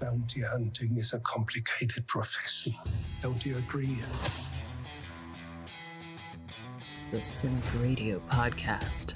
Bounty hunting is a complicated profession. Don't you agree? The CINIKRADIO podcast.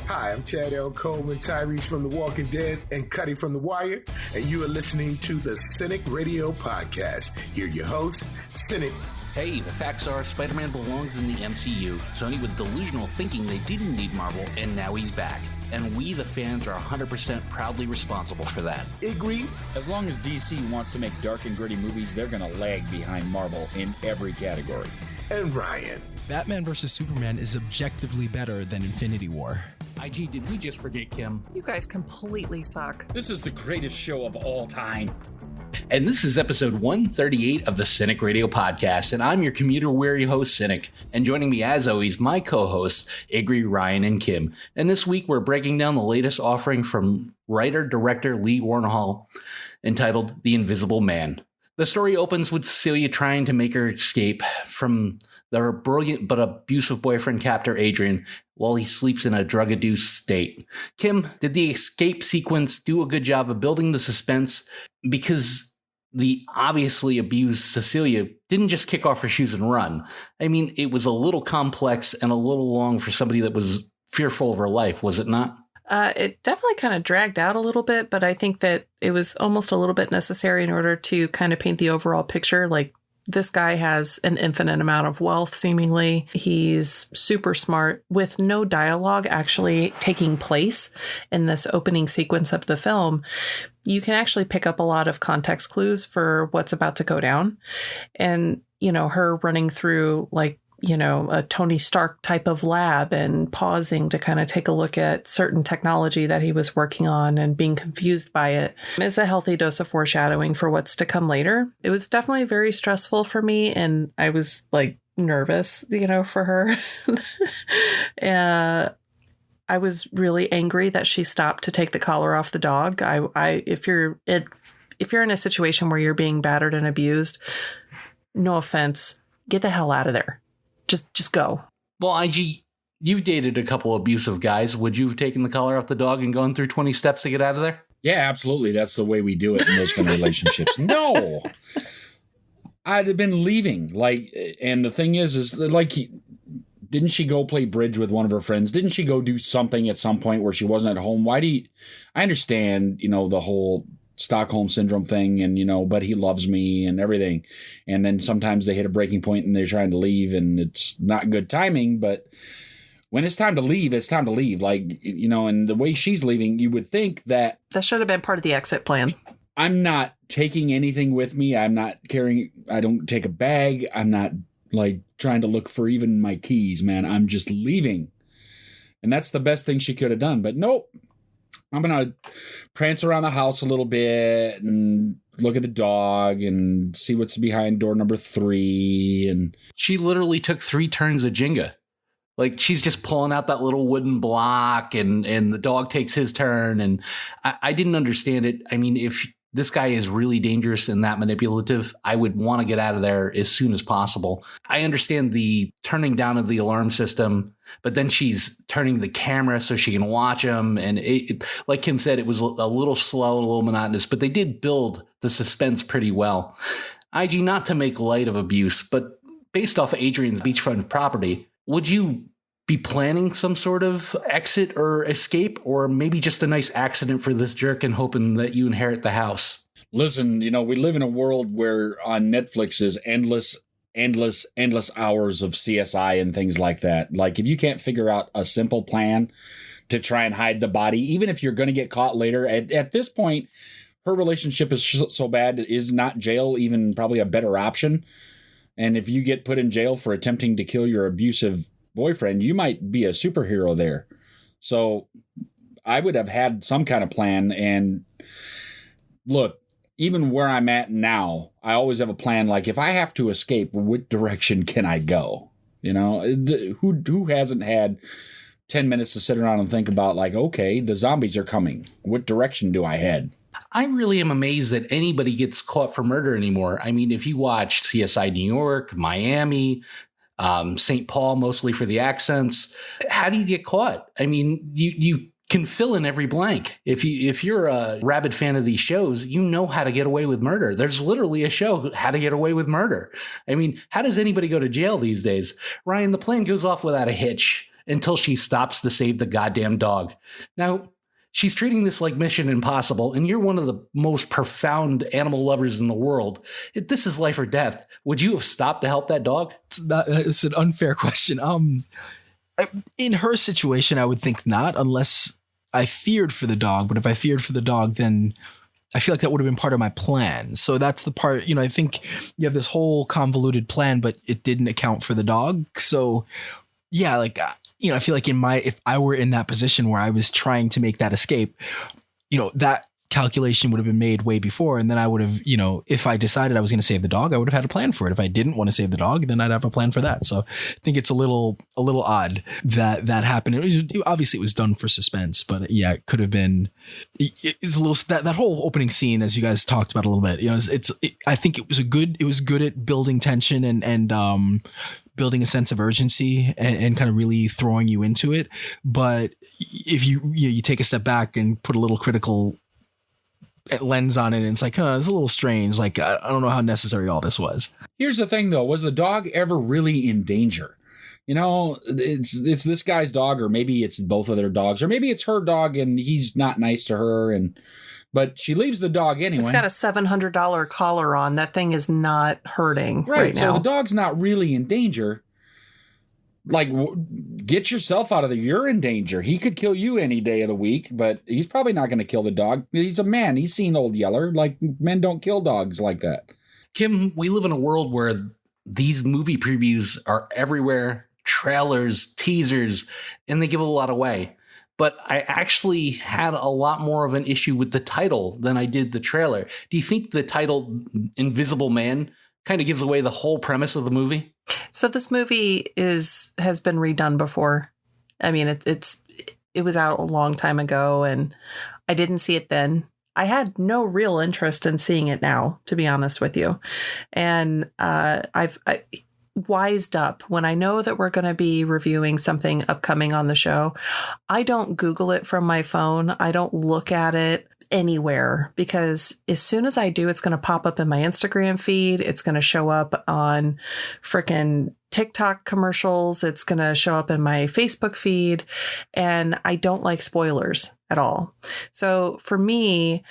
Hi, I'm Chad L. Coleman, Tyrese from The Walking Dead, and Cuddy from The Wire, and you are listening to the Cinik Radio podcast. Here your host, Cinik. Hey, the facts are Spider-Man belongs in the MCU. Sony was delusional thinking they didn't need Marvel, and now he's back. And we, the fans, are 100% proudly responsible for that. Igrihe. As long as DC wants to make dark and gritty movies, they're going to lag behind Marvel in every category. And Ryan. Batman vs. Superman is objectively better than Infinity War. IG, did we just forget Kim? You guys completely suck. This is the greatest show of all time. And this is episode 138 of the Cinik Radio podcast, and I'm your commuter-weary host, Cinik. And joining me, as always, my co-hosts, Igrihe, Ryan, and Kim. And this week, we're breaking down the latest offering from writer-director Lee Warnhall, entitled The Invisible Man. The story opens with Cecilia trying to make her escape from her brilliant but abusive boyfriend, captor Adrian, while he sleeps in a drug-induced state. Kim, did the escape sequence do a good job of building the suspense? Because the obviously abused Cecilia didn't just kick off her shoes and run. I mean, it was a little complex and a little long for somebody that was fearful of her life, was it not? It definitely kind of dragged out a little bit, but I think that it was almost a little bit necessary in order to kind of paint the overall picture. Like, this guy has an infinite amount of wealth, seemingly. He's super smart, with no dialogue actually taking place in this opening sequence of the film. You can actually pick up a lot of context clues for what's about to go down. And, her running through, a Tony Stark type of lab and pausing to kind of take a look at certain technology that he was working on and being confused by it is a healthy dose of foreshadowing for what's to come later. It was definitely very stressful for me, and I was nervous, for her. I was really angry that she stopped to take the collar off the dog. If you're in a situation where you're being battered and abused, no offense, get the hell out of there. Just go. Well, IG, you've dated a couple abusive guys. Would you have taken the collar off the dog and gone through 20 steps to get out of there? Yeah, absolutely. That's the way we do it in those kind of relationships. No, I'd have been leaving. And the thing is didn't she go play bridge with one of her friends? Didn't she go do something at some point where she wasn't at home? I understand, the whole Stockholm syndrome thing and, but he loves me and everything. And then sometimes they hit a breaking point and they're trying to leave and it's not good timing, but when it's time to leave, it's time to leave. And the way she's leaving, you would think that should have been part of the exit plan. I'm not taking anything with me. I'm not carrying, I don't take a bag. I'm not trying to look for even my keys, man. I'm just leaving. And that's the best thing she could have done. But nope. I'm going to prance around the house a little bit and look at the dog and see what's behind door number 3. And she literally took 3 turns of Jenga. She's just pulling out that little wooden block and the dog takes his turn. And I didn't understand it. I mean, if this guy is really dangerous and that manipulative, I would want to get out of there as soon as possible. I understand the turning down of the alarm system, but then she's turning the camera so she can watch him. And like Kim said, it was a little slow, a little monotonous, but they did build the suspense pretty well. IG, not to make light of abuse, but based off Adrian's beachfront property, would you be planning some sort of exit or escape, or maybe just a nice accident for this jerk and hoping that you inherit the house? Listen, we live in a world where on Netflix is endless hours of CSI and things like that. If you can't figure out a simple plan to try and hide the body, even if you're going to get caught later, at this point, her relationship is so bad, is not jail even probably a better option? And if you get put in jail for attempting to kill your abusive boyfriend, you might be a superhero there. So I would have had some kind of plan. And look, even where I'm at now, I always have a plan. If I have to escape, which direction can I go? Who hasn't had 10 minutes to sit around and think about okay, the zombies are coming. What direction do I head? I really am amazed that anybody gets caught for murder anymore. I mean, if you watch CSI New York, Miami, St. Paul, mostly for the accents, how do you get caught? I mean, you can fill in every blank. If you're a rabid fan of these shows, you know How to Get Away with Murder. There's literally a show, How to Get Away with Murder. I mean, how does anybody go to jail these days? Ryan, the plan goes off without a hitch until she stops to save the goddamn dog. Now, she's treating this like Mission Impossible, and you're one of the most profound animal lovers in the world. This is life or death. Would you have stopped to help that dog? It's an unfair question. In her situation, I would think not, unless I feared for the dog. But if I feared for the dog, then I feel like that would have been part of my plan. So that's the part, I think you have this whole convoluted plan, but it didn't account for the dog. So yeah, like, I feel like if I were in that position where I was trying to make that escape, that calculation would have been made way before. And then I would have, if I decided I was going to save the dog, I would have had a plan for it. If I didn't want to save the dog, then I'd have a plan for that. So I think it's a little odd that happened. Obviously it was done for suspense, but yeah, it could have been, it's a little, that whole opening scene, as you guys talked about a little bit, I think it was good at building tension and building a sense of urgency and kind of really throwing you into it. But if you take a step back and put a little critical lens on it, and it's like, it's a little strange. Like, I don't know how necessary all this was. Here's the thing, though. Was the dog ever really in danger? It's this guy's dog, or maybe it's both of their dogs, or maybe it's her dog and he's not nice to her. But she leaves the dog anyway. It's got a $700 collar on. That thing is not hurting right now. So the dog's not really in danger. Like, get yourself out of there. You're in danger. He could kill you any day of the week, but he's probably not going to kill the dog. He's a man. He's seen Old Yeller. Like, men don't kill dogs like that. Kim, we live in a world where these movie previews are everywhere, trailers, teasers, and they give a lot away. But I actually had a lot more of an issue with the title than I did the trailer. Do you think the title Invisible Man kind of gives away the whole premise of the movie? So this movie has been redone before. I mean, it was out a long time ago, and I didn't see it then. I had no real interest in seeing it now, to be honest with you. And I wised up when I know that we're going to be reviewing something upcoming on the show. I don't Google it from my phone. I don't look at it anywhere, because as soon as I do, it's going to pop up in my Instagram feed. It's going to show up on frickin' TikTok commercials. It's going to show up in my Facebook feed. And I don't like spoilers at all. So for me,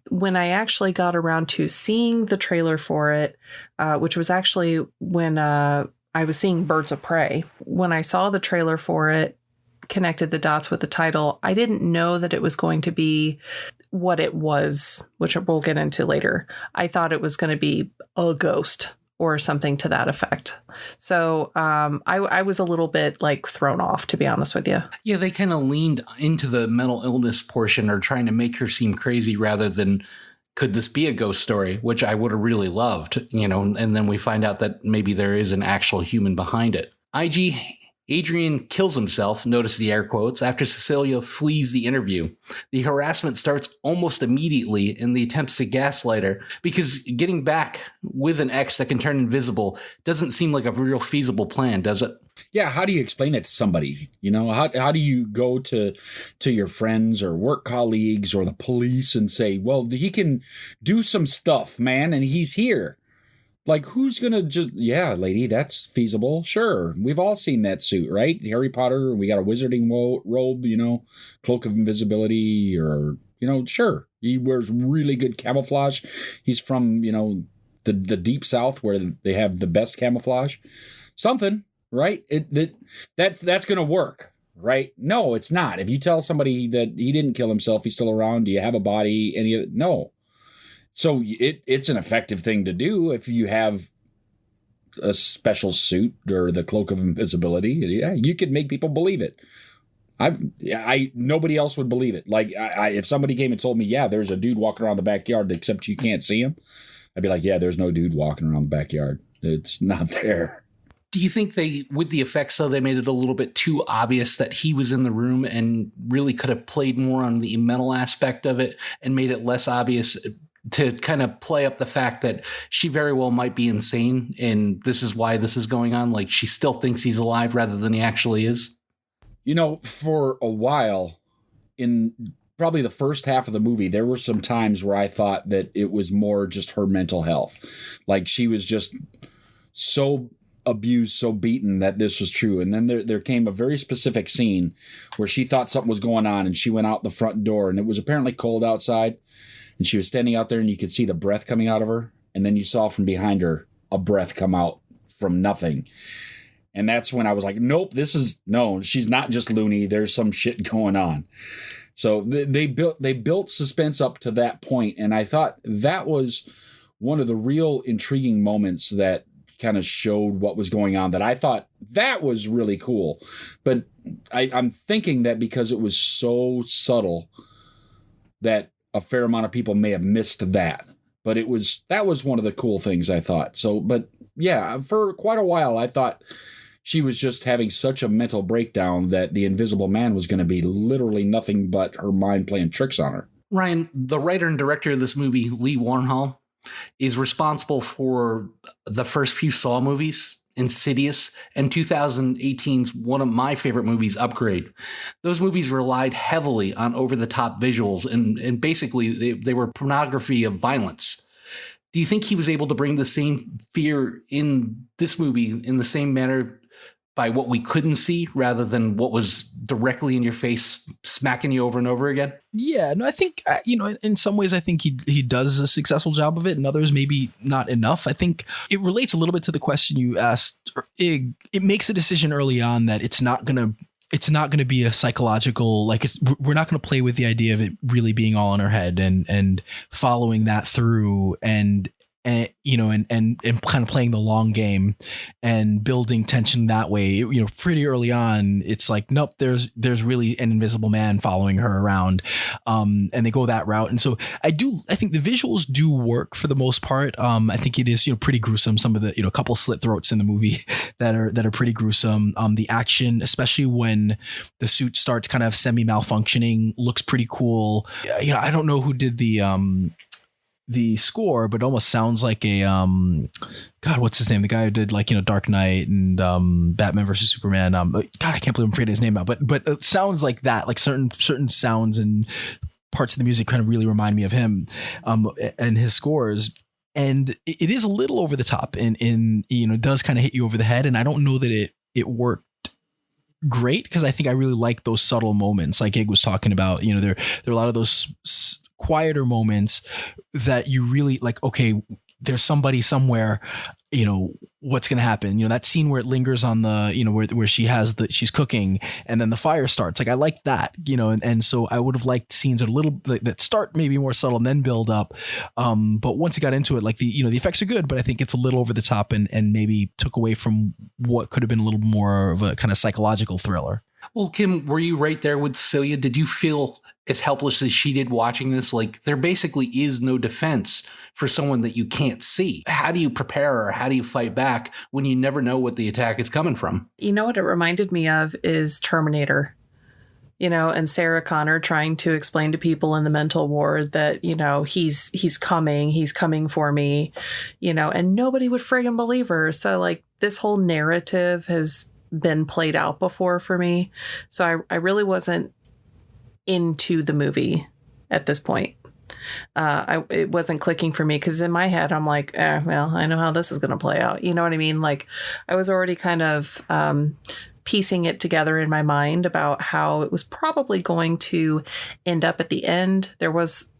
when I actually got around to seeing the trailer for it, which was actually when I was seeing Birds of Prey, when I saw the trailer for it, connected the dots with the title, I didn't know that it was going to be what it was, which we'll get into later. I thought it was going to be a ghost or something to that effect. So I was a little bit like thrown off, to be honest with you. Yeah, they kind of leaned into the mental illness portion, or trying to make her seem crazy rather than, could this be a ghost story, which I would have really loved, and then we find out that maybe there is an actual human behind it. Adrian kills himself, notice the air quotes, after Cecilia flees the interview. The harassment starts almost immediately in the attempts to gaslight her, because getting back with an ex that can turn invisible doesn't seem like a real feasible plan, does it? Yeah, how do you explain it to somebody? How do you go to your friends or work colleagues or the police and say, well, he can do some stuff, man, and he's here? Like, who's going to just, yeah, lady, that's feasible. Sure. We've all seen that suit, right? Harry Potter, we got a wizarding robe, cloak of invisibility, or, sure. He wears really good camouflage. He's from, the deep South, where they have the best camouflage. Something, right? That's going to work, right? No, it's not. If you tell somebody that he didn't kill himself, he's still around, do you have a body? No. So it's an effective thing to do if you have a special suit or the cloak of invisibility. Yeah, you could make people believe it. Nobody else would believe it. Like, if somebody came and told me, yeah, there's a dude walking around the backyard, except you can't see him, I'd be like, yeah, there's no dude walking around the backyard. It's not there. Do you think with the effects, though, they made it a little bit too obvious that he was in the room, and really could have played more on the mental aspect of it and made it less obvious to kind of play up the fact that she very well might be insane, and this is why this is going on? Like, she still thinks he's alive rather than he actually is? For a while, in probably the first half of the movie, there were some times where I thought that it was more just her mental health. Like she was just so abused, so beaten that this was true. And then there came a very specific scene where she thought something was going on and she went out the front door and it was apparently cold outside and she was standing out there and you could see the breath coming out of her. And then you saw from behind her a breath come out from nothing. And that's when I was like, nope, no, she's not just loony. There's some shit going on. So they built suspense up to that point, and I thought that was one of the real intriguing moments that kind of showed what was going on, that I thought that was really cool. But I'm thinking that because it was so subtle that a fair amount of people may have missed that. But that was one of the cool things I thought. So, but yeah, for quite a while I thought she was just having such a mental breakdown that the Invisible Man was going to be literally nothing but her mind playing tricks on her. Ryan, the writer and director of this movie, Lee Warnhall, is responsible for the first few Saul movies, Insidious, and 2018's one of my favorite movies, Upgrade. Those movies relied heavily on over-the-top visuals, and basically they were pornography of violence. Do you think he was able to bring the same fear in this movie in the same manner by what we couldn't see rather than what was directly in your face, smacking you over and over again? Yeah, no, I think, in some ways, I think he does a successful job of it, and others maybe not enough. I think it relates a little bit to the question you asked, Ig. It makes a decision early on that it's not going to be a psychological, we're not going to play with the idea of it really being all in her head and following that through and kind of playing the long game and building tension that way. Pretty early on, it's like, nope, there's really an invisible man following her around. And they go that route. And so I think the visuals do work for the most part. I think it is, pretty gruesome. Some of the, a couple slit throats in the movie that are pretty gruesome. The action, especially when the suit starts kind of semi malfunctioning, looks pretty cool. I don't know who did the score, but it almost sounds like a God, what's his name? The guy who did Dark Knight and Batman versus Superman. God, I can't believe I'm forgetting his name now. But it sounds like that. Like certain sounds and parts of the music kind of really remind me of him and his scores. And it is a little over the top, and it does kind of hit you over the head. And I don't know that it worked great, because I think I really like those subtle moments, like Ig was talking about. There are a lot of those quieter moments that you really like, okay, there's somebody somewhere, what's going to happen? That scene where it lingers on the, where she's cooking and then the fire starts. Like, I like that, and so I would have liked scenes that start maybe more subtle and then build up. But once it got into it, like the effects are good, but I think it's a little over the top and maybe took away from what could have been a little more of a kind of psychological thriller. Well, Kim, were you right there with Celia? Did you feel as helpless as she did watching this? Like, there basically is no defense for someone that you can't see. How do you prepare, or how do you fight back when you never know what the attack is coming from? You know what it reminded me of is Terminator. And Sarah Connor trying to explain to people in the mental ward that, he's coming for me, and nobody would friggin' believe her. So like, this whole narrative has been played out before for me. So I really wasn't into the movie at this point. It wasn't clicking for me, because in my head I'm like, well, I know how this is going to play out. You know what I mean? Like, I was already kind of piecing it together in my mind about how it was probably going to end up at the end. There was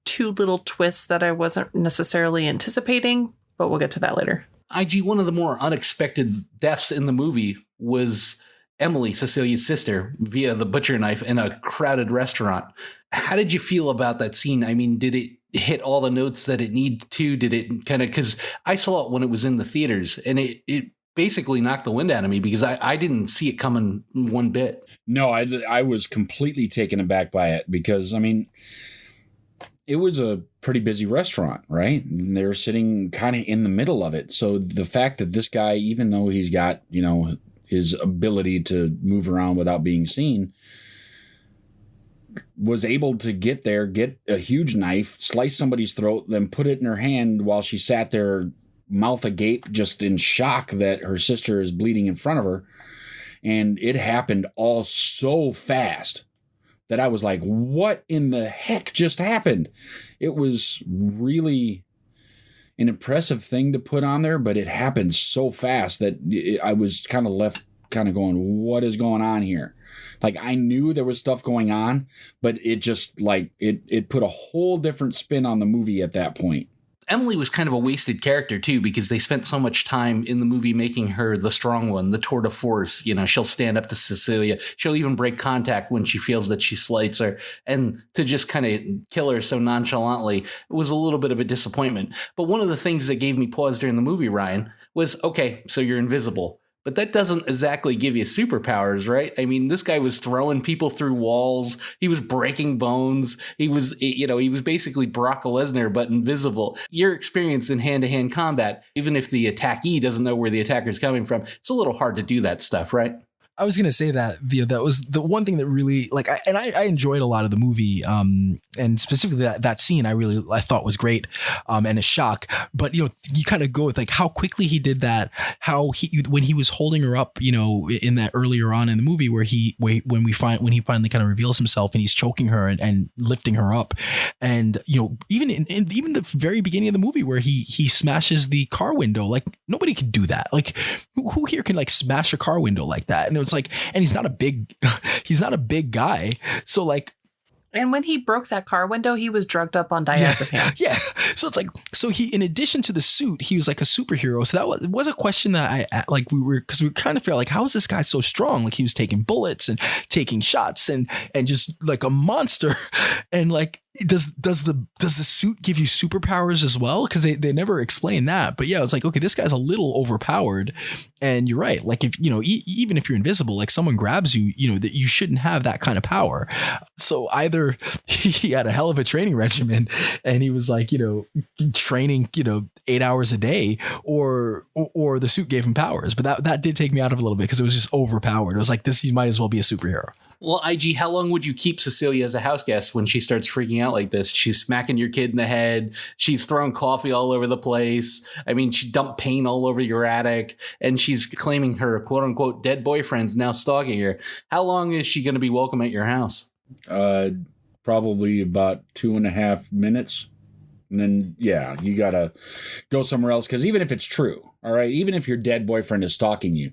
two little twists that I wasn't necessarily anticipating, but we'll get to that later. IG, one of the more unexpected deaths in the movie was Emily, Cecilia's sister, via the butcher knife in a crowded restaurant. How did you feel about that scene? I mean, did it hit all the notes that it needed to? Did it kind of, because I saw it when it was in the theaters, and it basically knocked the wind out of me, because I didn't see it coming one bit. No, I was completely taken aback by it, because, I mean, it was a pretty busy restaurant, right? And they were sitting kind of in the middle of it. So the fact that this guy, even though he's got, his ability to move around without being seen, was able to get there, get a huge knife, slice somebody's throat, then put it in her hand while she sat there, mouth agape, just in shock that her sister is bleeding in front of her. And it happened all so fast that I was like, what in the heck just happened? It was really an impressive thing to put on there, but it happened so fast that I was kind of left kind of going, what is going on here? Like, I knew there was stuff going on, but it just like it put a whole different spin on the movie at that point. Emily was kind of a wasted character, too, because they spent so much time in the movie making her the strong one, the tour de force. You know, she'll stand up to Cecilia. She'll even break contact when she feels that she slights her. And to just kind of kill her so nonchalantly was a little bit of a disappointment. But one of the things that gave me pause during the movie, Ryan, was, okay, so you're invisible. But that doesn't exactly give you superpowers, right? I mean, this guy was throwing people through walls. He was breaking bones. He was basically Brock Lesnar, but invisible. Your experience in hand-to-hand combat, even if the attackee doesn't know where the attacker is coming from, it's a little hard to do that stuff, right? I was going to say that that was the one thing that really I enjoyed a lot of the movie. And specifically that scene I thought was great. And a shock, but you kind of go with like how quickly he did that, how when he was holding her up, in that earlier on in the movie when he finally kind of reveals himself and he's choking her and lifting her up. And, even in the very beginning of the movie where he smashes the car window, like nobody could do that. Like who here can like smash a car window like that? And it's like, and he's not a big guy. So like, and when he broke that car window, he was drugged up on diazepam. Yeah. So it's like, so he, in addition to the suit, he was like a superhero. So that was a question that because we kind of felt like, how is this guy so strong? Like he was taking bullets and taking shots and just like a monster. And like, does the suit give you superpowers as well? Because they never explain that. But yeah, it's like, okay, this guy's a little overpowered. And you're right. Like if, even if you're invisible, like someone grabs you, that you shouldn't have that kind of power. So either he had a hell of a training regimen and he was like, training, 8 hours a day or the suit gave him powers. But that did take me out of a little bit because it was just overpowered. It was like this, he might as well be a superhero. Well, IG, how long would you keep Cecilia as a house guest when she starts freaking out like this? She's smacking your kid in the head. She's throwing coffee all over the place. I mean, she dumped paint all over your attic, and she's claiming her quote unquote dead boyfriend's now stalking her. How long is she going to be welcome at your house? Probably about 2.5 minutes. And then, yeah, you got to go somewhere else. Because even if it's true, all right, even if your dead boyfriend is stalking you,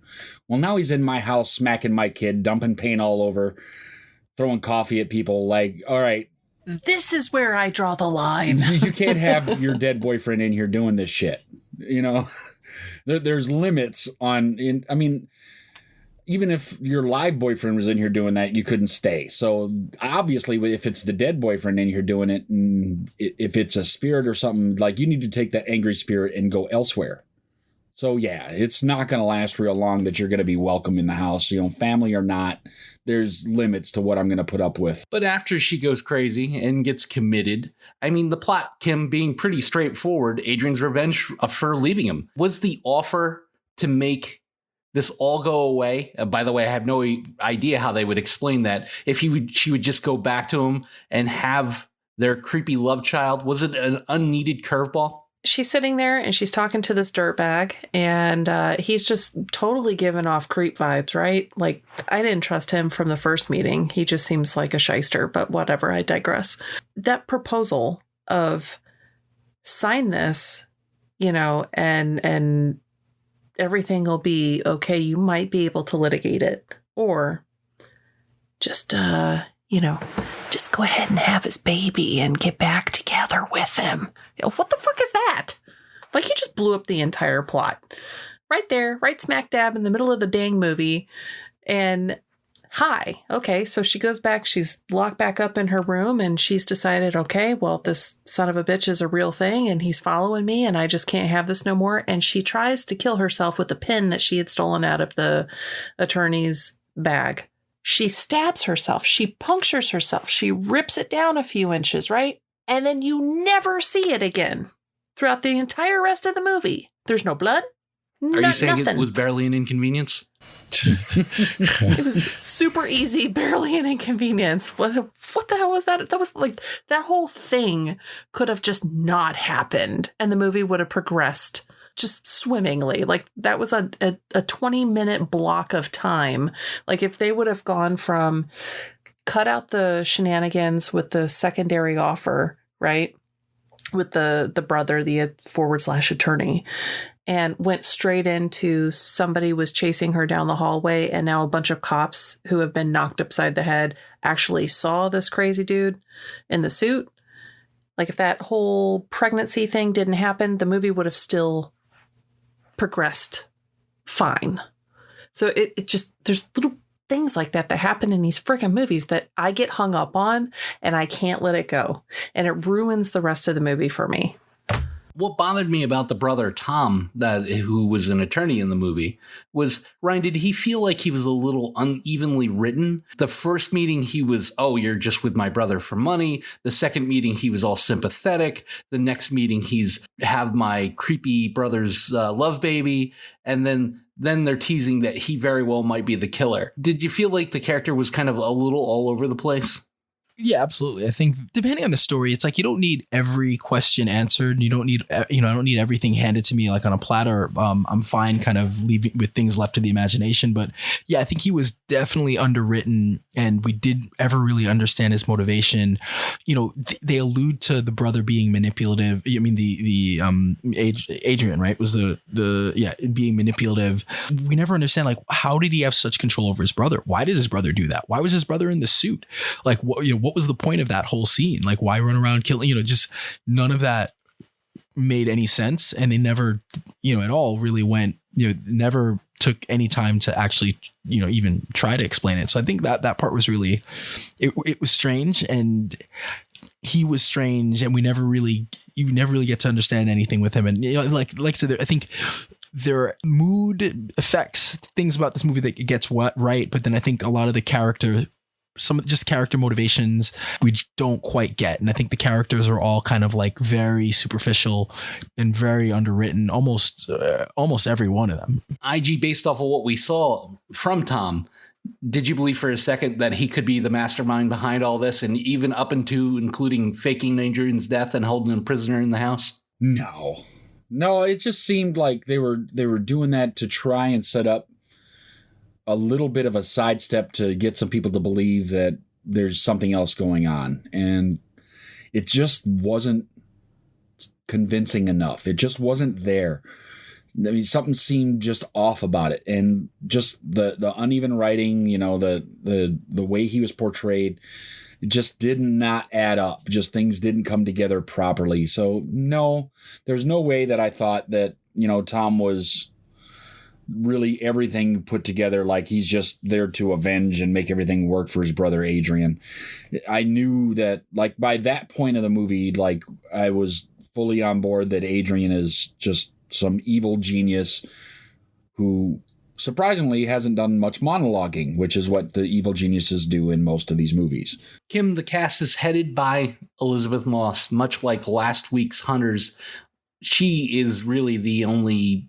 well, now he's in my house smacking my kid, dumping paint all over, throwing coffee at people. Like, all right. This is where I draw the line. You can't have your dead boyfriend in here doing this shit. There's limits on, even if your live boyfriend was in here doing that, you couldn't stay. So obviously, if it's the dead boyfriend in here doing it, and if it's a spirit or something, like you need to take that angry spirit and go elsewhere. So yeah, it's not going to last real long that you're going to be welcome in the house, family or not. There's limits to what I'm going to put up with. But after she goes crazy and gets committed, the plot, Kim, being pretty straightforward, Adrian's revenge for leaving him was the offer to make this all go away. By the way, I have no idea how they would explain that. If she would just go back to him and have their creepy love child. Was it an unneeded curveball? She's sitting there and she's talking to this dirtbag, and he's just totally giving off creep vibes, right? Like, I didn't trust him from the first meeting. He just seems like a shyster, but whatever, I digress. That proposal of sign this, and everything will be okay. You might be able to litigate it, or just, just go ahead and have his baby and get back together with him. What the fuck is that? Like, he just blew up the entire plot right there, right smack dab in the middle of the dang movie. And hi. Okay. So she goes back, she's locked back up in her room, and she's decided, okay, well, this son of a bitch is a real thing and he's following me and I just can't have this no more. And she tries to kill herself with the pin that she had stolen out of the attorney's bag. She stabs herself. She punctures herself. She rips it down a few inches, right? And then you never see it again throughout the entire rest of the movie. There's no blood. Are you saying nothing. It was barely an inconvenience? It was super easy, barely an inconvenience. What the hell was that? That was like, that whole thing could have just not happened and the movie would have progressed just swimmingly. Like, that was a 20-minute block of time. Like, if they would have gone from cut out the shenanigans with the secondary offer, right? With the brother, the / attorney, and went straight into somebody was chasing her down the hallway, and now a bunch of cops who have been knocked upside the head actually saw this crazy dude in the suit. Like, if that whole pregnancy thing didn't happen, the movie would have still progressed fine. So it just, there's little things like that happen in these freaking movies that I get hung up on and I can't let it go. And it ruins the rest of the movie for me. What bothered me about the brother, Tom, who was an attorney in the movie, was, Ryan, did he feel like he was a little unevenly written? The first meeting, he was, oh, you're just with my brother for money. The second meeting, he was all sympathetic. The next meeting, he's have my creepy brother's love baby. And then they're teasing that he very well might be the killer. Did you feel like the character was kind of a little all over the place? Yeah, absolutely. I think depending on the story, it's like you don't need every question answered. You don't need, I don't need everything handed to me like on a platter. I'm fine kind of leaving with things left to the imagination. But yeah, I think he was definitely underwritten and we didn't ever really understand his motivation. They allude to the brother being manipulative. I mean, the Adrian, right, was being manipulative. We never understand, like, how did he have such control over his brother? Why did his brother do that? Why was his brother in the suit? Like, what was the point of that whole scene? Like, why run around killing, just none of that made any sense. And they never, at all really went, never took any time to actually, even try to explain it. So I think that part was really, it was strange and he was strange and you never really get to understand anything with him. And, like I said, I think there are mood effects, things about this movie that it gets right. But then I think a lot of the character motivations we don't quite get. And I think the characters are all kind of like very superficial and very underwritten, almost every one of them. IG, based off of what we saw from Tom, did you believe for a second that he could be the mastermind behind all this, and even up into including faking Adrian's death and holding him prisoner in the house? No, it just seemed like they were doing that to try and set up a little bit of a sidestep to get some people to believe that there's something else going on. And it just wasn't convincing enough. It just wasn't there. I mean, something seemed just off about it. And just the uneven writing, the way he was portrayed, it just did not add up. Just things didn't come together properly. So no, there's no way that I thought that, Tom was really everything put together, like he's just there to avenge and make everything work for his brother Adrian. I knew that, like, by that point of the movie, like, I was fully on board that Adrian is just some evil genius who surprisingly hasn't done much monologuing, which is what the evil geniuses do in most of these movies. Kim, the cast is headed by Elisabeth Moss, much like last week's Hunters. She is really the only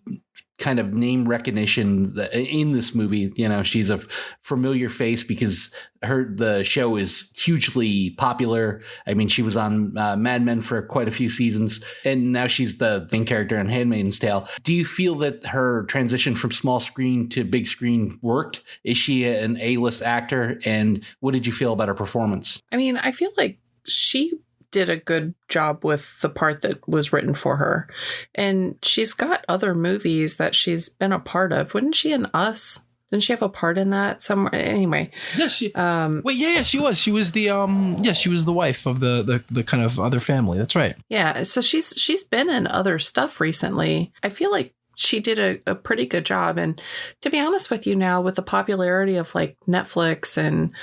kind of name recognition in this movie. She's a familiar face because the show is hugely popular. I mean, she was on Mad Men for quite a few seasons, and now she's the main character in Handmaid's Tale. Do you feel that her transition from small screen to big screen worked? Is she an A-list actor? And what did you feel about her performance? I mean, I feel like she did a good job with the part that was written for her. And she's got other movies that she's been a part of. Wasn't she in Us? Didn't she have a part in that somewhere? Anyway. Yes. She was. She was the she was the wife of the kind of other family. That's right. Yeah. So she's been in other stuff recently. I feel like she did a pretty good job. And to be honest with you now, with the popularity of like Netflix and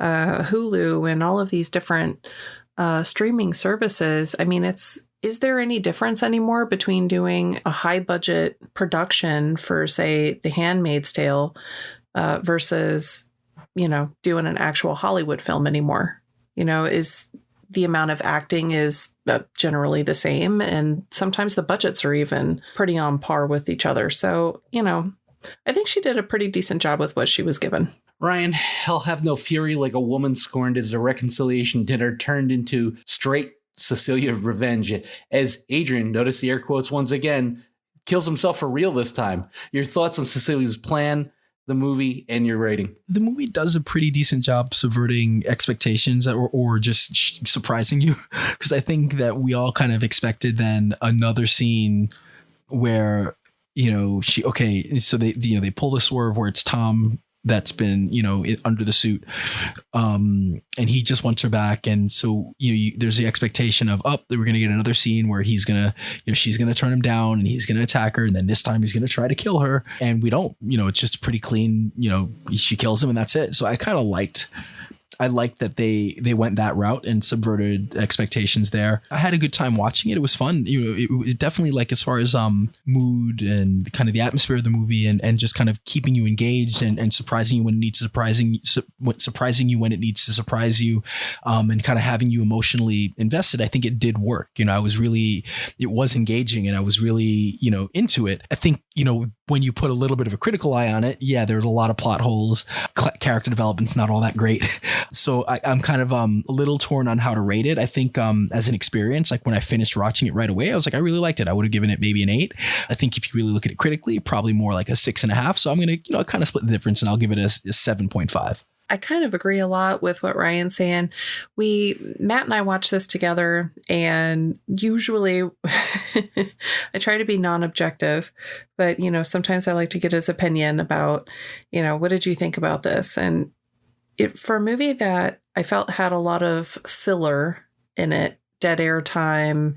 Hulu and all of these different streaming services, I mean, is there any difference anymore between doing a high budget production for, say, The Handmaid's Tale versus, doing an actual Hollywood film anymore? Is the amount of acting is generally the same, and sometimes the budgets are even pretty on par with each other. So, I think she did a pretty decent job with what she was given. Ryan, Hell Have No Fury, like a woman scorned as a reconciliation dinner turned into straight Cecilia revenge as Adrian, notice the air quotes once again, kills himself for real this time. Your thoughts on Cecilia's plan, the movie and your rating? The movie does a pretty decent job subverting expectations or just surprising you. Because I think that we all kind of expected then another scene where, so they pull the swerve where it's Tom that's been, under the suit. And he just wants her back. And so, there's the expectation of, we're going to get another scene where she's going to turn him down and he's going to attack her. And then this time he's going to try to kill her. And we don't, it's just pretty clean, she kills him and that's it. So I kind of liked that they went that route and subverted expectations there. I had a good time watching it. It was fun. It definitely, like, as far as mood and kind of the atmosphere of the movie and just kind of keeping you engaged and surprising you when it needs surprising you when it needs to surprise you, and kind of having you emotionally invested. I think it did work. It was engaging and I was really, into it. I think, when you put a little bit of a critical eye on it, there's a lot of plot holes. Character development's not all that great. So I'm kind of a little torn on how to rate it. I think as an experience, like when I finished watching it right away, I was like, I really liked it. I would have given it maybe an 8. I think if you really look at it critically, probably more like a 6.5. So I'm going to kind of split the difference and I'll give it a 7.5. I kind of agree a lot with what Ryan's saying. Matt and I watch this together, and usually I try to be non-objective, but, sometimes I like to get his opinion about, what did you think about this? And for a movie that I felt had a lot of filler in it, dead air time,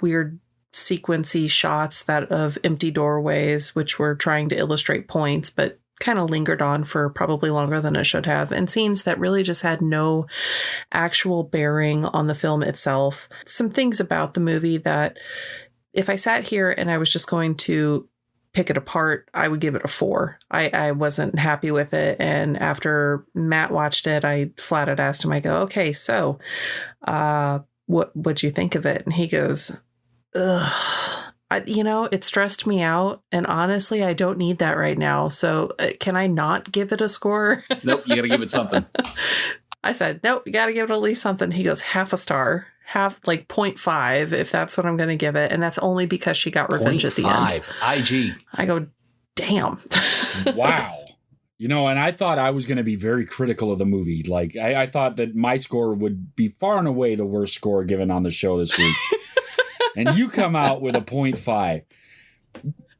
weird sequency shots of empty doorways, which were trying to illustrate points, but kind of lingered on for probably longer than it should have, and scenes that really just had no actual bearing on the film itself. Some things about the movie that if I sat here and I was just going to pick it apart, I would give it a 4. I wasn't happy with it. And after Matt watched it, I flat out asked him, I go, okay, so what'd you think of it? And he goes, ugh. It stressed me out, and honestly, I don't need that right now. So can I not give it a score? Nope, you got to give it something. I said, nope, you got to give it at least something. He goes, half a star, like 0.5, if that's what I'm going to give it. And that's only because she got revenge at the end. 0.5, IG. I go, damn. Wow. And I thought I was going to be very critical of the movie. Like, I thought that my score would be far and away the worst score given on the show this week. And you come out with a 0.5.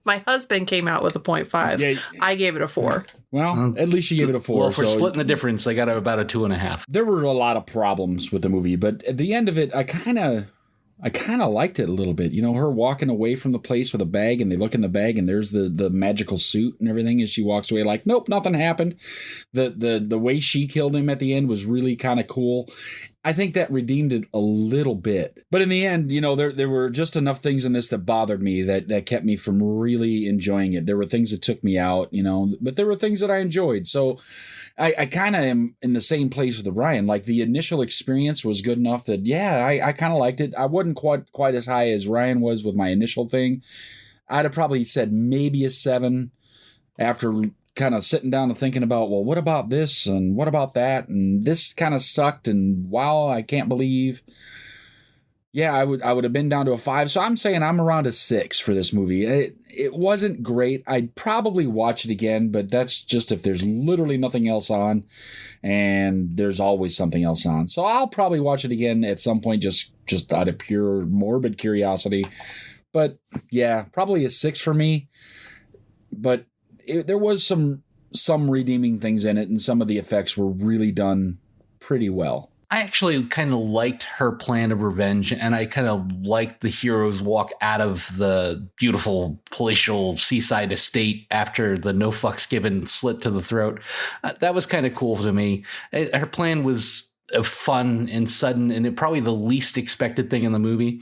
My husband came out with a 0.5. Yeah. I gave it a 4. Well, at least you gave it a 4. Well, if we're splitting the difference, I got about a 2.5. There were a lot of problems with the movie, but at the end of it, I kind of liked it a little bit. Her walking away from the place with a bag, and they look in the bag, and there's the magical suit and everything as she walks away. Like, nope, nothing happened. The way she killed him at the end was really kind of cool. I think that redeemed it a little bit. But in the end, there were just enough things in this that bothered me that kept me from really enjoying it. There were things that took me out, but there were things that I enjoyed. So I kind of am in the same place with Ryan. Like, the initial experience was good enough that, I kind of liked it. I wasn't quite as high as Ryan was with my initial thing. I'd have probably said maybe a 7 after kind of sitting down and thinking about, well, what about this and what about that? And this kind of sucked. And wow, I can't believe. Yeah, I would have been down to a 5. So I'm saying I'm around a 6 for this movie. It wasn't great. I'd probably watch it again, but that's just if there's literally nothing else on, and there's always something else on. So I'll probably watch it again at some point, just out of pure morbid curiosity. But yeah, probably a 6 for me. But there was some redeeming things in it, and some of the effects were really done pretty well. I actually kind of liked her plan of revenge, and I kind of liked the hero's walk out of the beautiful palatial seaside estate after the no fucks given slit to the throat. That was kind of cool to me. Her plan was fun and sudden, and probably the least expected thing in the movie.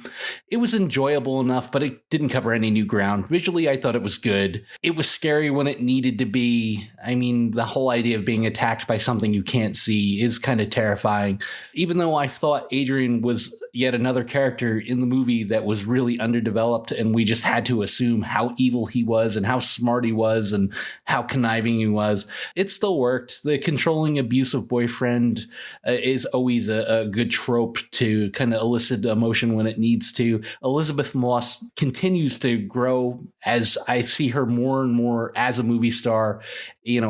It was enjoyable enough, but it didn't cover any new ground. Visually, I thought it was good. It was scary when it needed to be. I mean, the whole idea of being attacked by something you can't see is kind of terrifying. Even though I thought Adrian was yet another character in the movie that was really underdeveloped, and we just had to assume how evil he was and how smart he was and how conniving he was, it still worked. The controlling, abusive boyfriend is always a good trope to kind of elicit emotion when it needs to. Elisabeth Moss continues to grow as I see her more and more as a movie star.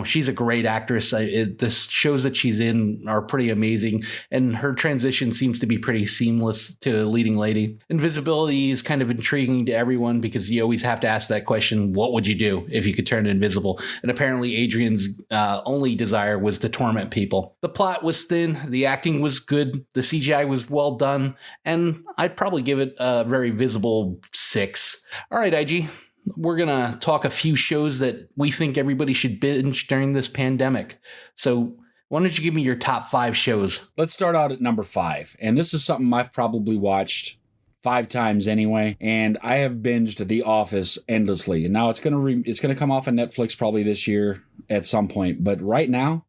she's a great actress. The shows that she's in are pretty amazing, and her transition seems to be pretty seamless to leading lady. Invisibility is kind of intriguing to everyone because you always have to ask that question, what would you do if you could turn invisible? And apparently Adrian's only desire was to torment people. The plot was thin, the acting was good, the CGI was well done, and I'd probably give it a very visible 6. All right, IG. We're going to talk a few shows that we think everybody should binge during this pandemic. So why don't you give me your top 5 shows? Let's start out at number 5. And this is something I've probably watched 5 times anyway. And I have binged The Office endlessly. And now it's going to come off on Netflix probably this year at some point. But right now,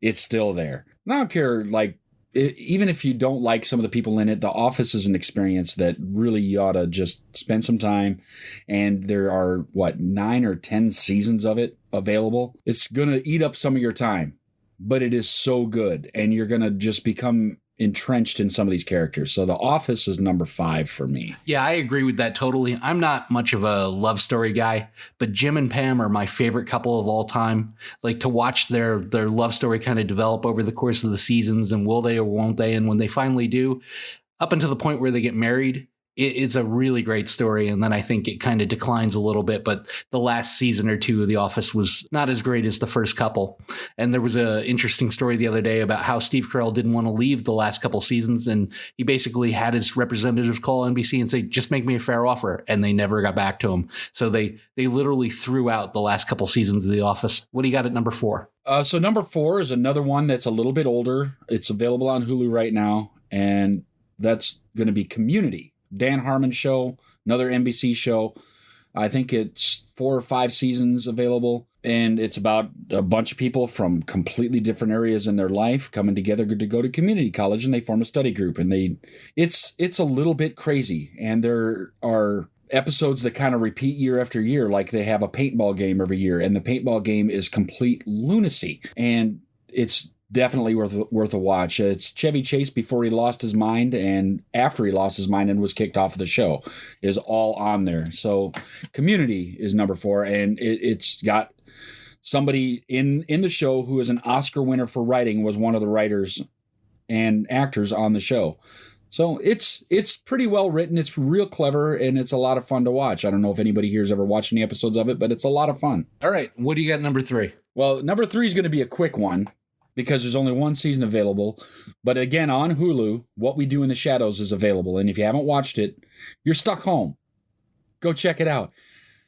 it's still there. And I don't care, even if you don't like some of the people in it, The Office is an experience that really you ought to just spend some time. And there are, 9 or 10 seasons of it available. It's going to eat up some of your time, but it is so good. And you're going to just become entrenched in some of these characters. So The Office is number 5 for me. Yeah, I agree with that totally. I'm not much of a love story guy, but Jim and Pam are my favorite couple of all time. Like to watch their love story kind of develop over the course of the seasons, and will they or won't they? And when they finally do, up until the point where they get married, it's a really great story. And then I think it kind of declines a little bit, but the last season or 2 of The Office was not as great as the first couple. And there was an interesting story the other day about how Steve Carell didn't want to leave the last couple seasons. And he basically had his representatives call NBC and say, just make me a fair offer. And they never got back to him. So they literally threw out the last couple seasons of The Office. What do you got at number 4? So number 4 is another one that's a little bit older. It's available on Hulu right now. And that's going to be Community. Dan Harmon show, another NBC show. I think it's 4 or 5 seasons available. And it's about a bunch of people from completely different areas in their life coming together to go to community college, and they form a study group. And it's a little bit crazy. And there are episodes that kind of repeat year after year, like they have a paintball game every year, and the paintball game is complete lunacy. And it's definitely worth a watch. It's Chevy Chase before he lost his mind and after he lost his mind and was kicked off of the show is all on there. So Community is number 4, and it's got somebody in the show who is an Oscar winner for writing, was one of the writers and actors on the show. So it's pretty well written. It's real clever, and it's a lot of fun to watch. I don't know if anybody here has ever watched any episodes of it, but it's a lot of fun. All right. What do you got at number 3? Well, number 3 is going to be a quick one, because there's only 1 season available. But again, on Hulu, What We Do in the Shadows is available. And if you haven't watched it, you're stuck home. Go check it out.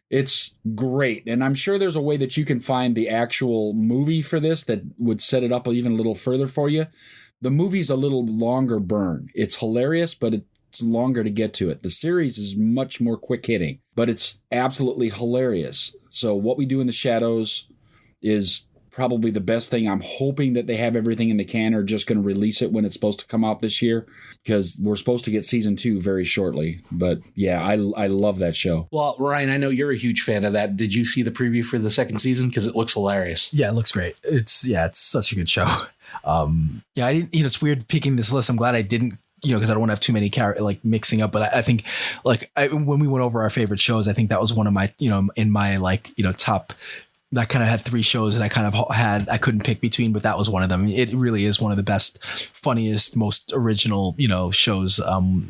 It's great. And I'm sure there's a way that you can find the actual movie for this that would set it up even a little further for you. The movie's a little longer burn. It's hilarious, but it's longer to get to it. The series is much more quick hitting, but it's absolutely hilarious. So What We Do in the Shadows is probably the best thing. I'm hoping that they have everything in the can, or just going to release it when it's supposed to come out this year, because we're supposed to get season 2 very shortly. But yeah, I love that show. Well, Ryan, I know you're a huge fan of that. Did you see the preview for the second season? Because it looks hilarious. Yeah, it looks great. It's such a good show. I didn't, it's weird picking this list. I'm glad I didn't, because I don't want to have too many mixing up. But I think when we went over our favorite shows, I think that was one of my, in my top. I kind of had 3 shows that I couldn't pick between, but that was one of them. It really is one of the best, funniest, most original, shows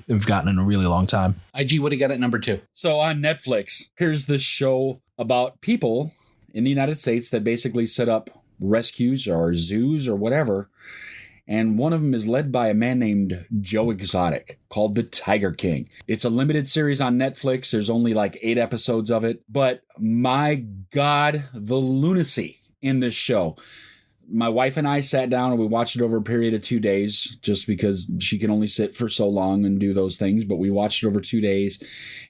we've gotten in a really long time. IG, what do you got at number 2? So on Netflix, here's this show about people in the United States that basically set up rescues or zoos or whatever. And one of them is led by a man named Joe Exotic, called The Tiger King. It's a limited series on Netflix. There's only 8 episodes of it. But my God, the lunacy in this show. My wife and I sat down and we watched it over a period of 2 days, just because she can only sit for so long and do those things. But we watched it over 2 days,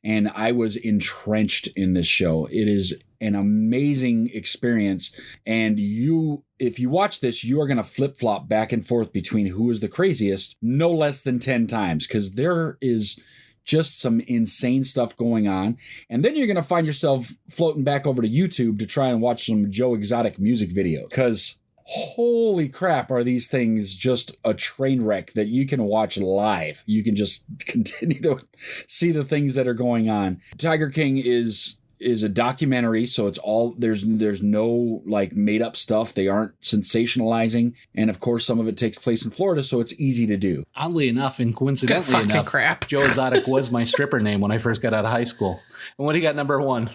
and I was entrenched in this show. It is an amazing experience. And if you watch this, you are going to flip-flop back and forth between who is the craziest no less than 10 times, because there is just some insane stuff going on. And then you're going to find yourself floating back over to YouTube to try and watch some Joe Exotic music videos, because holy crap, are these things just a train wreck that you can watch live. You can just continue to see the things that are going on. Tiger King is is a documentary, so it's all there's no like made up stuff. They aren't sensationalizing, and of course some of it takes place in Florida, so it's easy to do. Oddly enough, and coincidentally enough, crap. Joe Exotic was my stripper name when I first got out of high school. And what do you got number one?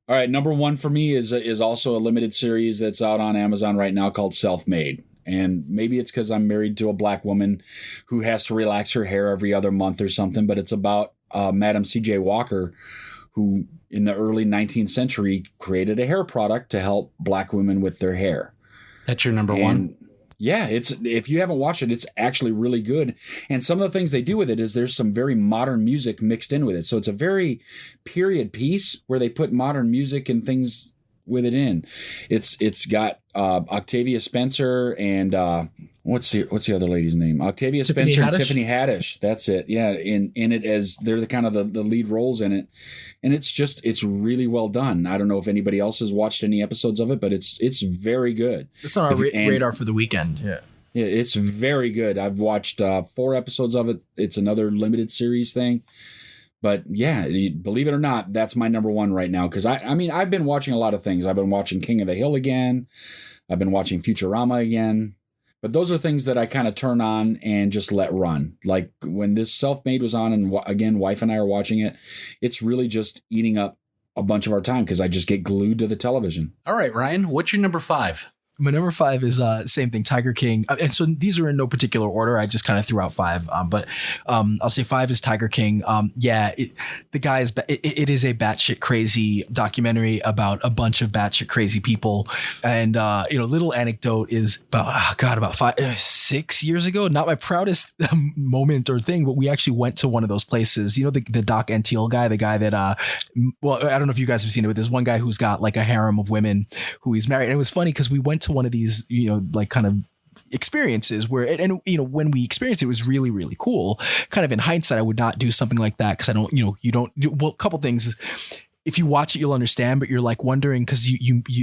All right, number one for me is also a limited series that's out on Amazon right now called Self-Made. And maybe it's because I'm married to a black woman who has to relax her hair every other month or something, but it's about Madam C.J. Walker, who in the early 19th century created a hair product to help black women with their hair. That's your number one? Yeah, if you haven't watched it, it's actually really good. And some of the things they do with it is there's some very modern music mixed in with it. So it's a very period piece where they put modern music and things with it in. It's got Octavia Spencer and what's the other lady's name? Octavia Tiffany Spencer Haddish? and Tiffany Haddish. That's it. Yeah, in it as they're the kind of the lead roles in it. And it's really well done. I don't know if anybody else has watched any episodes of it, but it's very good. It's on our radar for the weekend. Yeah. Yeah, it's very good. I've watched 4 episodes of it. It's another limited series thing. But yeah, believe it or not, that's my number one right now. Because I mean, I've been watching a lot of things. I've been watching King of the Hill again. I've been watching Futurama again. But those are things that I kind of turn on and just let run. Like when this Self-Made was on, and again, wife and I are watching it, it's really just eating up a bunch of our time because I just get glued to the television. All right, Ryan, what's your number 5? My number 5 is same thing, Tiger King. And so these are in no particular order. I just kind of threw out 5. But I'll say 5 is Tiger King. The guy is it is a batshit crazy documentary about a bunch of batshit crazy people. And little anecdote is about 6 years ago. Not my proudest moment or thing, but we actually went to one of those places. You know, the Doc Antiel guy, the guy that I don't know if you guys have seen it, but there's one guy who's got like a harem of women who he's married. And it was funny because we went to one of these, like kind of experiences where, and when we experienced it, it was really, really cool. Kind of in hindsight, I would not do something like that because I don't, a couple things. If you watch it, you'll understand, but you're like wondering because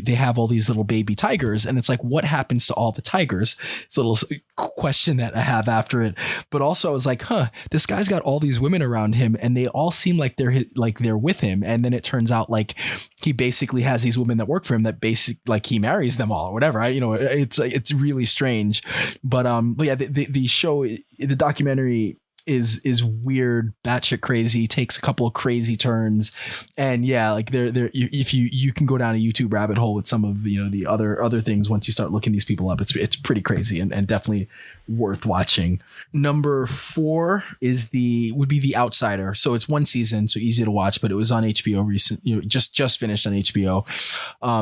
they have all these little baby tigers, and it's like, what happens to all the tigers? It's a little question that I have after it. But also I was like, this guy's got all these women around him, and they all seem like they're with him. And then it turns out like he basically has these women that work for him that like he marries them all or whatever. It's really strange. But yeah, the show, the documentary is weird, batshit crazy, takes a couple of crazy turns, and yeah, like if you can go down a YouTube rabbit hole with some of the other things once you start looking these people up. It's pretty crazy and definitely worth watching. Number 4 would be The Outsider. So it's 1 season, so easy to watch, but it was on HBO just finished on HBO.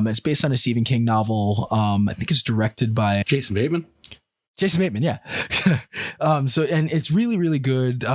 It's based on a Stephen King novel. I think it's directed by Jason Bateman, yeah. And it's really, really good.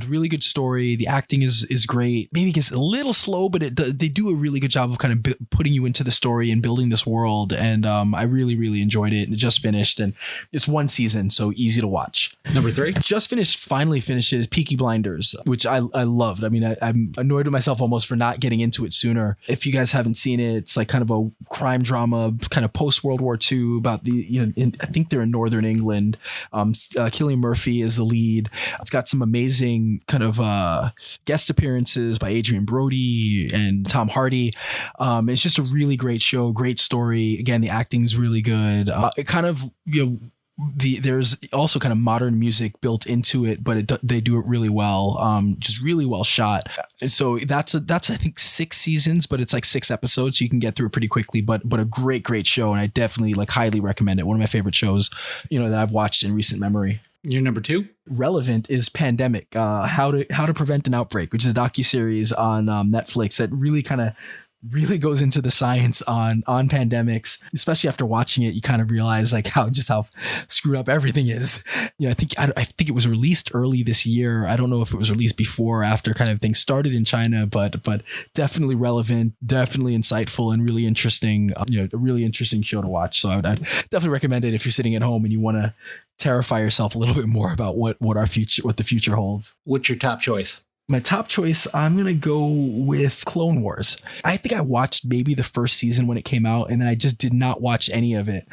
Really good story. The acting is great. Maybe it gets a little slow, but they do a really good job of kind of putting you into the story and building this world. And I really, really enjoyed it. It just finished, and it's 1 season, so easy to watch. Number 3, finally finished it, is Peaky Blinders, which I loved. I mean, I'm annoyed with myself almost for not getting into it sooner. If you guys haven't seen it, it's like kind of a crime drama, kind of post World War II about I think they're in Northern England. Cillian Murphy is the lead. It's got some amazing kind of guest appearances by Adrian Brody and Tom Hardy. It's just a really great show, great story. Again, the acting's really good. It kind of, there's also kind of modern music built into it, but they do it really well. Just really well shot. And so that's I think 6 seasons, but it's like 6 episodes, so you can get through it pretty quickly. But a great show, and I definitely highly recommend it. One of my favorite shows, that I've watched in recent memory. Your number 2? Relevant is Pandemic, how to prevent an outbreak, which is a docuseries on Netflix that really goes into the science on pandemics. Especially after watching it, you kind of realize like how screwed up everything is. I think it was released early this year. I don't know if it was released before or after kind of things started in China, but definitely relevant, definitely insightful, and really interesting. A really interesting show to watch. So I'd definitely recommend it if you're sitting at home and you want to terrify yourself a little bit more about what the future holds. What's your top choice? My top choice, I'm going to go with Clone Wars. I think I watched maybe the first season when it came out, and then I just did not watch any of it.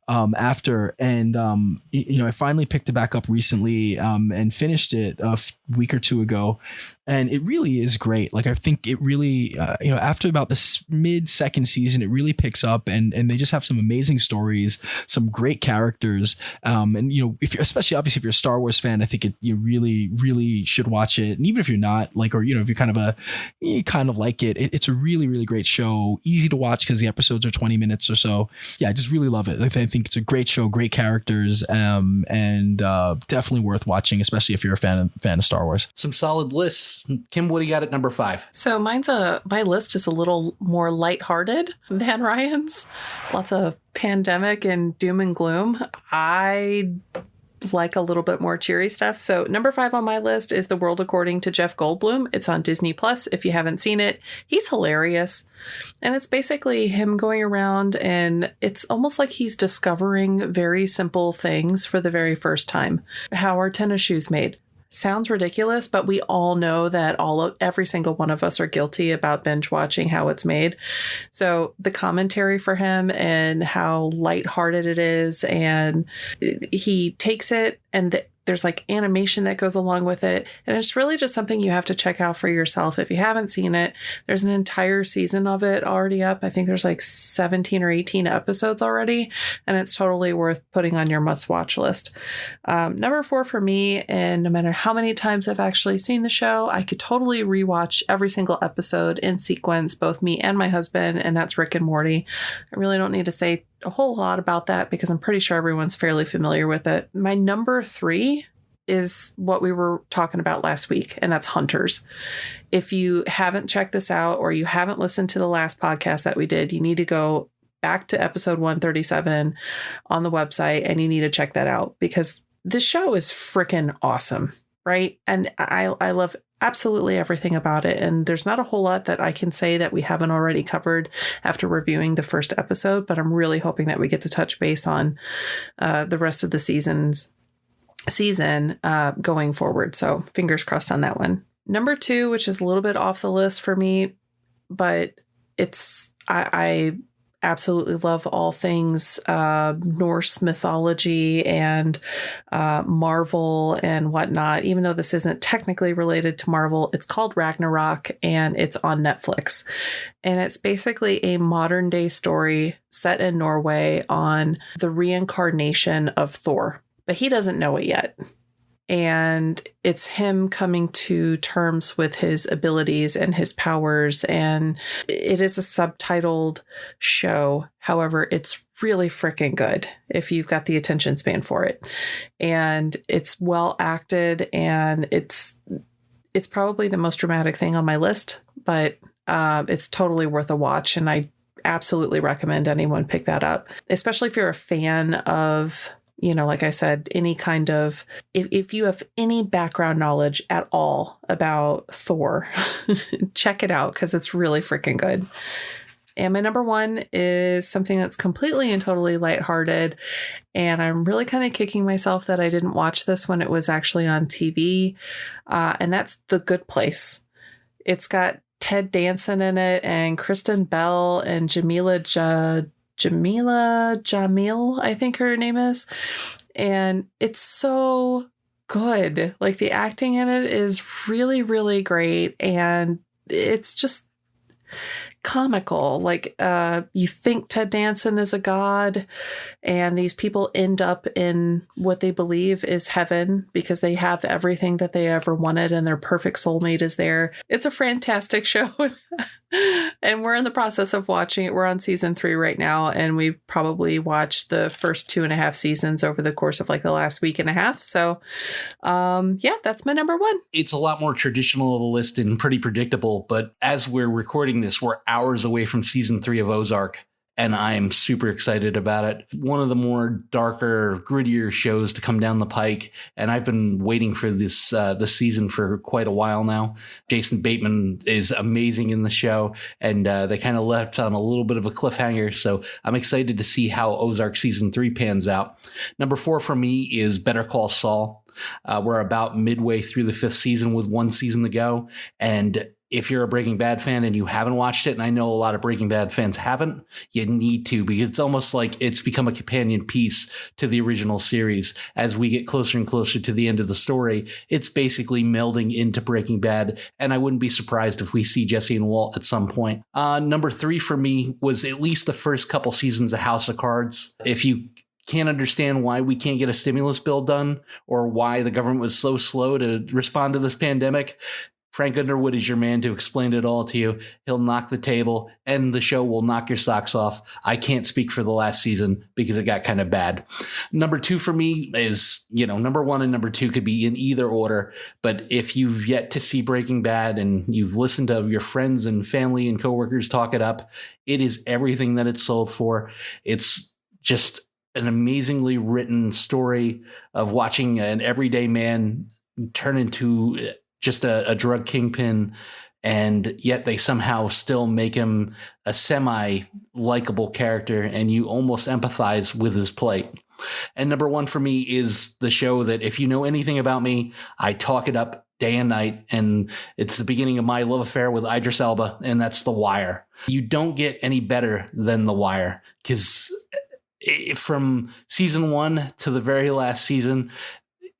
after. And, I finally picked it back up recently and finished it a week or two ago. And it really is great. Like, I think it really, after about the mid-second season, it really picks up and they just have some amazing stories, some great characters. And, if you're, especially obviously if you're a Star Wars fan, I think you really, really should watch it. And even if you're not, like, or, if you're you kind of like it, it's a really, really great show. Easy to watch because the episodes are 20 minutes or so. Yeah, I just really love it. Like, I think it's a great show, great characters, and definitely worth watching, especially if you're a fan of Star Wars. Some solid lists. Kim, what do you got at number 5? So my list is a little more lighthearted than Ryan's. Lots of pandemic and doom and gloom. I like a little bit more cheery stuff. So number 5 on my list is The World According to Jeff Goldblum. It's on Disney Plus. If you haven't seen it, he's hilarious. And it's basically him going around and it's almost like he's discovering very simple things for the very first time. How are tennis shoes made? Sounds ridiculous, but we all know that every single one of us are guilty about binge watching how it's made. So the commentary for him and how lighthearted it is, and he takes it and there's like animation that goes along with it. And it's really just something you have to check out for yourself. If you haven't seen it, there's an entire season of it already up. I think there's like 17 or 18 episodes already, and it's totally worth putting on your must-watch list. Number 4 for me, and no matter how many times I've actually seen the show, I could totally rewatch every single episode in sequence, both me and my husband, and that's Rick and Morty. I really don't need to say a whole lot about that because I'm pretty sure everyone's fairly familiar with it. My number 3 is what we were talking about last week, and that's Hunters. If you haven't checked this out or you haven't listened to the last podcast that we did, you need to go back to episode 137 on the website and you need to check that out because this show is freaking awesome, right? And I love absolutely everything about it. And there's not a whole lot that I can say that we haven't already covered after reviewing the first episode, but I'm really hoping that we get to touch base on the rest of the season going forward. So fingers crossed on that one. Number 2, which is a little bit off the list for me, but I absolutely love all things Norse mythology and Marvel and whatnot. Even though this isn't technically related to Marvel, it's called Ragnarok and it's on Netflix. And it's basically a modern day story set in Norway on the reincarnation of Thor. But he doesn't know it yet. And it's him coming to terms with his abilities and his powers. And it is a subtitled show. However, it's really freaking good if you've got the attention span for it. And it's well acted and it's probably the most dramatic thing on my list, but it's totally worth a watch. And I absolutely recommend anyone pick that up, especially if you're a fan of, like I said, any kind of, if you have any background knowledge at all about Thor, check it out because it's really freaking good. And my number 1 is something that's completely and totally lighthearted. And I'm really kind of kicking myself that I didn't watch this when it was actually on TV. And that's The Good Place. It's got Ted Danson in it and Kristen Bell and Jamila Jamil, I think her name is. And it's so good. Like the acting in it is really, really great. And it's just comical. Like you think Ted Danson is a god and these people end up in what they believe is heaven because they have everything that they ever wanted and their perfect soulmate is there. It's a fantastic show. And we're in the process of watching it. We're on season 3 right now, and we've probably watched the first 2.5 seasons over the course of like the last week and a half. So that's my number 1. It's a lot more traditional of a list and pretty predictable, but as we're recording this, we're hours away from season 3 of Ozark. And I am super excited about it. One of the more darker, grittier shows to come down the pike. And I've been waiting for this season for quite a while now. Jason Bateman is amazing in the show. And they kind of left on a little bit of a cliffhanger. So I'm excited to see how Ozark season 3 pans out. Number 4 for me is Better Call Saul. We're about midway through the 5th season with 1 season to go. And if you're a Breaking Bad fan and you haven't watched it, and I know a lot of Breaking Bad fans haven't, you need to, because it's almost like it's become a companion piece to the original series. As we get closer and closer to the end of the story, it's basically melding into Breaking Bad, and I wouldn't be surprised if we see Jesse and Walt at some point. Number 3 for me was at least the first couple seasons of House of Cards. If you can't understand why we can't get a stimulus bill done, or why the government was so slow to respond to this pandemic, Frank Underwood is your man to explain it all to you. He'll knock the table, and the show will knock your socks off. I can't speak for the last season because it got kind of bad. Number 2 for me is, number 1 and number 2 could be in either order. But if you've yet to see Breaking Bad and you've listened to your friends and family and coworkers talk it up, it is everything that it's sold for. It's just an amazingly written story of watching an everyday man turn into just a drug kingpin, and yet they somehow still make him a semi-likable character, and you almost empathize with his plight. And number 1 for me is the show that, if you know anything about me, I talk it up day and night, and it's the beginning of my love affair with Idris Elba, and that's The Wire. You don't get any better than The Wire, because from season 1 to the very last season,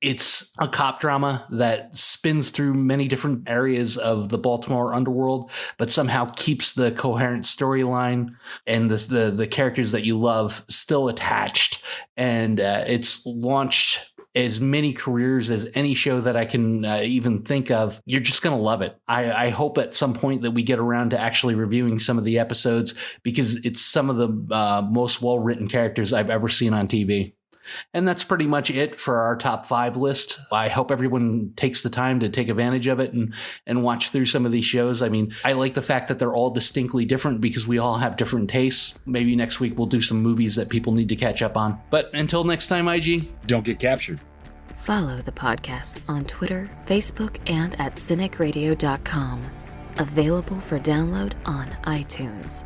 it's a cop drama that spins through many different areas of the Baltimore underworld, but somehow keeps the coherent storyline and the characters that you love still attached. And it's launched as many careers as any show that I can even think of. You're just going to love it. I hope at some point that we get around to actually reviewing some of the episodes, because it's some of the most well-written characters I've ever seen on TV. And that's pretty much it for our top 5 list. I hope everyone takes the time to take advantage of it and watch through some of these shows. I mean, I like the fact that they're all distinctly different because we all have different tastes. Maybe next week we'll do some movies that people need to catch up on. But until next time, IG, don't get captured. Follow the podcast on Twitter, Facebook, and at CINIKRADIO.com. Available for download on iTunes.